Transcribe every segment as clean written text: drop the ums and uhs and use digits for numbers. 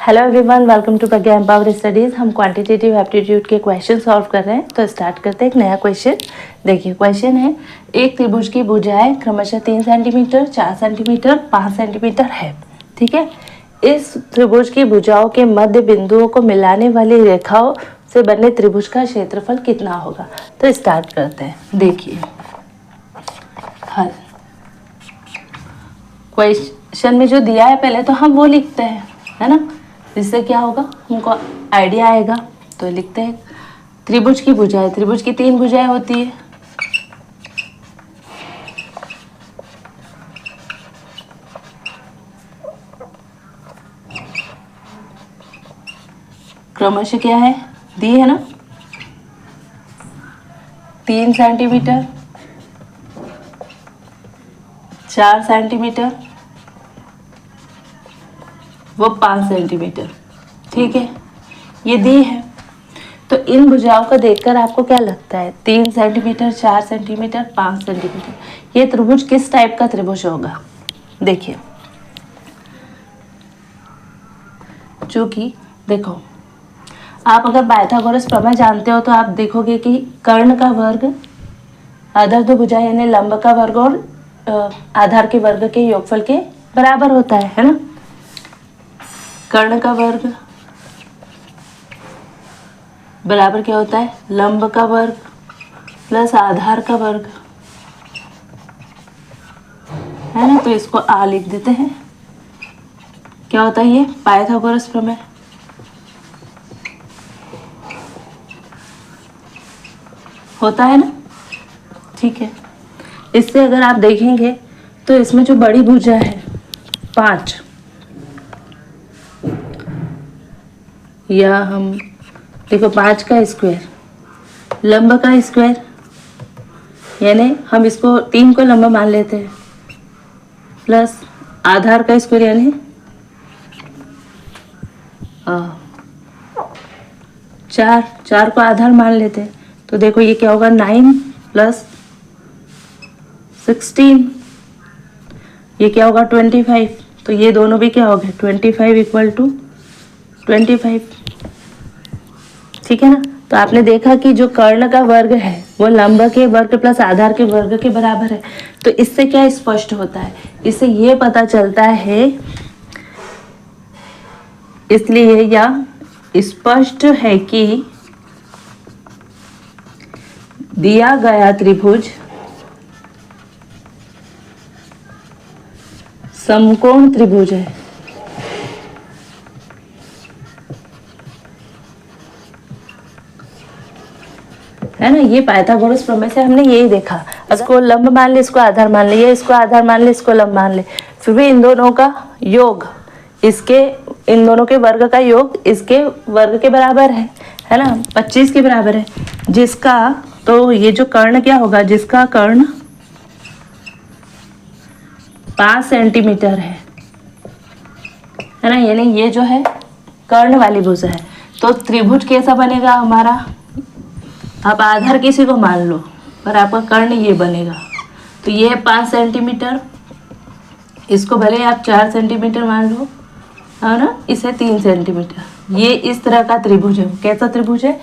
Hello everyone, welcome to Pragya Empower Studies. हम quantitative aptitude के question solve कर रहे हैं। तो स्टार्ट करते हैं एक नया क्वेश्चन। देखिए क्वेश्चन है, एक त्रिभुज की भुजाएं क्रमशः 3 सेंटीमीटर, 4 सेंटीमीटर, 5 सेंटीमीटर है। ठीक है, इस त्रिभुज की भुजाओं के मध्य बिंदुओं को मिलाने वाली रेखाओं से बने त्रिभुज का क्षेत्रफल कितना होगा। तो स्टार्ट करते हैं। देखिए हल क्वेश्चन में जो दिया है पहले तो हम वो लिखते हैं, है ना, इससे क्या होगा हमको आइडिया आएगा। तो लिखते हैं त्रिभुज की भुजाएं, त्रिभुज की 3 भुजाएं होती है। क्रमशः क्या है दी है ना, 3 सेंटीमीटर, 4 सेंटीमीटर, वो 5 सेंटीमीटर। ठीक है, ये दी है। तो इन भुजाओं को देखकर आपको क्या लगता है, 3 सेंटीमीटर, 4 सेंटीमीटर, 5 सेंटीमीटर, ये त्रिभुज किस टाइप का त्रिभुज होगा। देखिए चूंकि देखो, आप अगर पाइथागोरस प्रमेय जानते हो तो आप देखोगे कि कर्ण का वर्ग आधार दो भुजाएं यानी लंब का वर्ग और आधार के वर्ग के योगफल के बराबर होता है ना। कर्ण का वर्ग बराबर क्या होता है, लंब का वर्ग प्लस आधार का वर्ग, है ना। तो इसको आ लिख देते हैं। क्या होता है ये, पाइथागोरस प्रमेय। होता है ना, ठीक है। इससे अगर आप देखेंगे तो इसमें जो बड़ी भुजा है 5, या हम देखो 5 का स्क्वायर, लंब का स्क्वायर, यानी हम इसको 3 को लंब मान लेते हैं, प्लस आधार का स्क्वायर यानी 4 को आधार मान लेते हैं। तो देखो ये क्या होगा, 9 प्लस 16, ये क्या होगा 25। तो ये दोनों भी क्या हो गए 25 इक्वल टू 25। ठीक है ना। तो आपने देखा कि जो कर्ण का वर्ग है वो लंब के वर्ग प्लस आधार के वर्ग के बराबर है। तो इससे क्या स्पष्ट होता है, इससे ये पता चलता है, इसलिए या स्पष्ट है कि दिया गया त्रिभुज समकोण त्रिभुज है। है ना, ये पाइथागोरस प्रमेय से हमने यही देखा। इसको लंब मान ले, इसको आधार मान ले, ये इसको आधार मान ले, इसको लंब मान ले, फिर भी इन दोनों का योग इसके, इन दोनों के वर्ग का योग इसके वर्ग के बराबर है ना, 25 के बराबर है। जिसका तो ये जो कर्ण क्या होगा, जिसका कर्ण 5 सेंटीमीटर है ना, यानी ये जो है कर्ण वाली भुजा है। तो त्रिभुज कैसा बनेगा हमारा, आप आधार किसी को मान लो पर आपका कर्ण ये बनेगा। तो ये है 5 सेंटीमीटर, इसको भले आप 4 सेंटीमीटर मान लो, है ना, इसे 3 सेंटीमीटर। ये इस तरह का त्रिभुज है। कैसा त्रिभुज है,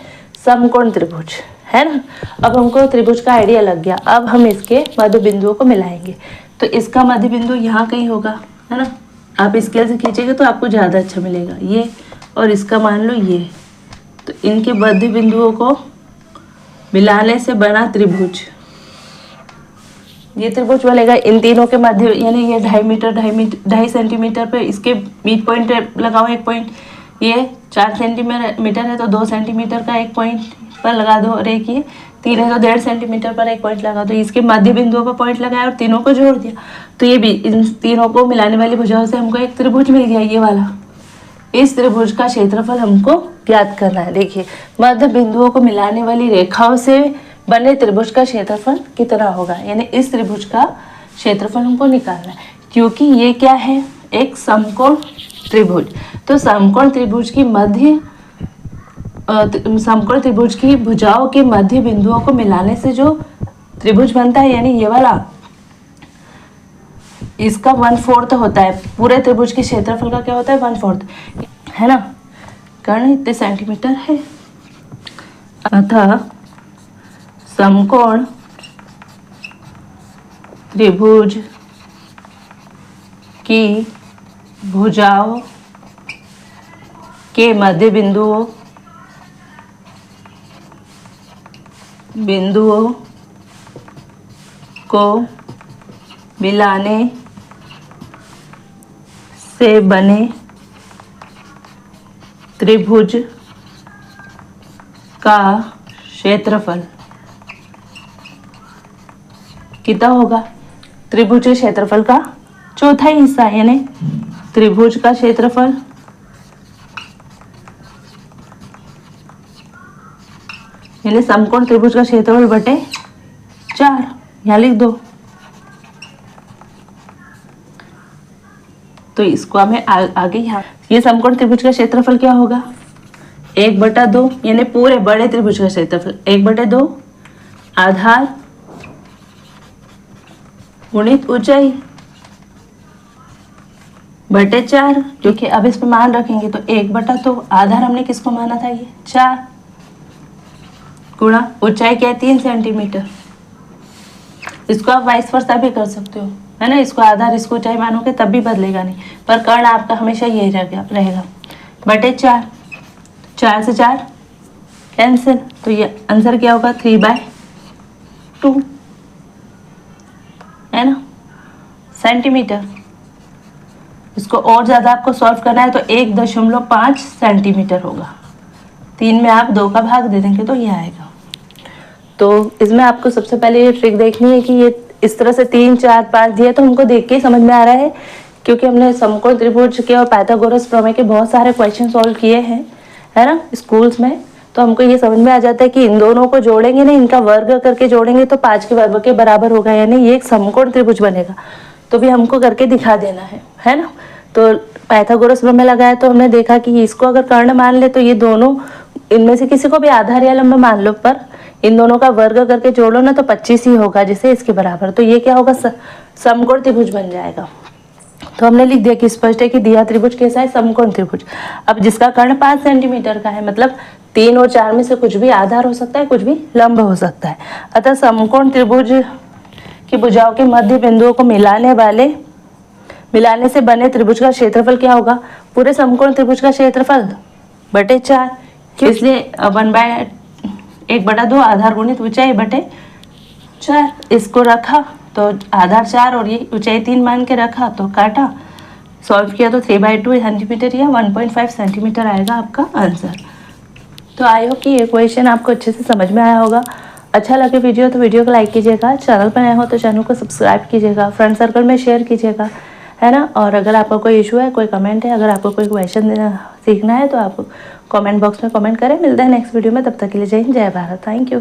समकोण त्रिभुज, है ना। अब हमको त्रिभुज का आइडिया लग गया। अब हम इसके मध्य बिंदुओं को मिलाएंगे। तो इसका मध्य बिंदु यहाँ कहीं होगा, है ना। आप स्केल से खींचेंगे तो आपको ज़्यादा अच्छा मिलेगा, ये और इसका मान लो ये। तो इनके मध्य बिंदुओं को मिलाने से बना त्रिभुज, ये त्रिभुज बनेगा। इन तीनों के मध्य यानी ये 2.5 सेंटीमीटर पे इसके मिड पॉइंट लगाओ, एक पॉइंट। ये 4 सेंटीमीटर है तो 2 सेंटीमीटर का एक पॉइंट पर लगा दो, और एक ये 3 है तो 1.5 सेंटीमीटर पर एक पॉइंट लगा दो। इसके मध्य बिंदुओं पर पॉइंट लगाया और तीनों को जोड़ दिया। तो ये भी इन तीनों को मिलाने वाली भुजाओं से हमको एक त्रिभुज मिल गया, ये वाला। इस त्रिभुज का क्षेत्रफल हमको ज्ञात करना है। देखिए मध्य बिंदुओं को मिलाने वाली रेखाओं से बने त्रिभुज का क्षेत्रफल कितना होगा, यानी इस त्रिभुज का क्षेत्रफल हमको निकालना है। क्योंकि ये क्या है, एक समकोण त्रिभुज। तो समकोण त्रिभुज की मध्य समकोण त्रिभुज की भुजाओं के मध्य बिंदुओं को मिलाने से जो त्रिभुज बनता है, यानी ये वाला, इसका 1/4 होता है। पूरे त्रिभुज के क्षेत्रफल का क्या होता है, 1/4, है ना, कर्ण इतने सेंटीमीटर है। अतः समकोण त्रिभुज की भुजाओं के मध्य बिंदुओं को मिलाने से बने त्रिभुज का क्षेत्रफल कितना होगा? त्रिभुज के क्षेत्रफल का चौथा हिस्सा, यानी त्रिभुज का क्षेत्रफल यानी समकोण त्रिभुज का क्षेत्रफल बटे 4, यहाँ लिख दो। तो इसको हमें आगे यहाँ, ये समकोण त्रिभुज का क्षेत्रफल क्या होगा? 1/2, यानी पूरे बड़े त्रिभुज का क्षेत्रफल 1/2 आधार गुणित ऊंचाई बटे 4, क्योंकि अब इस पे मान रखेंगे तो 1/2 आधार हमने किसको माना था? ये 4 गुणा ऊंचाई क्या है? 3 सेंटीमीटर। इसको आप वाइस वर्सा भी कर सकते हो, है ना, इसको आधार इसको ऊंचाई मानोगे तब भी बदलेगा नहीं, पर कर्ण आपका हमेशा यही रहेगा बटे 4। 4 से 4 कैंसिल, तो ये आंसर क्या होगा? 3/2, है ना, सेंटीमीटर। इसको और ज़्यादा आपको सॉल्व करना है तो 1.5 सेंटीमीटर होगा। 3 में आप 2 का भाग दे देंगे तो ये आएगा। तो इसमें आपको सबसे पहले ये ट्रिक देखनी है कि ये इस तरह से 3, 4, 5 दिए तो हमको देख के ही समझ में आ रहा है, क्योंकि हमने समकोण त्रिभुज के और पाइथागोरस प्रमेय के बहुत सारे क्वेश्चन सॉल्व किए हैं, है ना, स्कूल्स में। तो हमको ये समझ में आ जाता है कि इन दोनों को जोड़ेंगे ना, इनका वर्ग करके जोड़ेंगे तो 5 के वर्ग के बराबर होगा, यानी ये एक समकोण त्रिभुज बनेगा। तो भी हमको करके दिखा देना है ना। तो पाइथागोरस प्रमेय लगाया तो हमने देखा कि इसको अगर कर्ण मान ले तो ये दोनों इनमें से किसी को भी आधार या लंब मान लो, पर इन दोनों का वर्ग करके जोड़ो ना तो 25 ही होगा, जिसे इसके बराबर। तो ये क्या होगा? समकोण त्रिभुज बन जाएगा। तो हमने लिख दिया कि स्पष्ट है कि दिया त्रिभुज कैसा है? समकोण त्रिभुज। अब जिसका कर्ण 5 सेंटीमीटर का है, मतलब 3 और 4 में से कुछ भी आधार हो सकता है, कुछ भी लंब हो सकता है। अतः समकोण त्रिभुज की भुजाओं के मध्य बिंदुओं को मिलाने से बने त्रिभुज का क्षेत्रफल क्या होगा? पूरे समकोण त्रिभुज का क्षेत्रफल बटे 4, इसलिए 1/2 आधार गुणित ऊंचाई बटे 4। इसको रखा तो आधार 4 और ये ऊंचाई 3 मान के रखा, तो काटा, सॉल्व किया तो 3/2 सेंटीमीटर या 1.5 सेंटीमीटर आएगा आपका आंसर। तो आई होप कि ये क्वेश्चन आपको अच्छे से समझ में आया होगा। अच्छा लगे वीडियो तो वीडियो को लाइक कीजिएगा, चैनल पर नए हो तो चैनल को सब्सक्राइब कीजिएगा, फ्रेंड सर्कल में शेयर कीजिएगा, है ना। और अगर आपका कोई इशू है, कोई कमेंट है, अगर आपको कोई क्वेश्चन सीखना है तो आप कमेंट बॉक्स में कमेंट करें। मिलते हैं नेक्स्ट वीडियो में, तब तक के लिए जय हिंद, जय भारत, थैंक यू।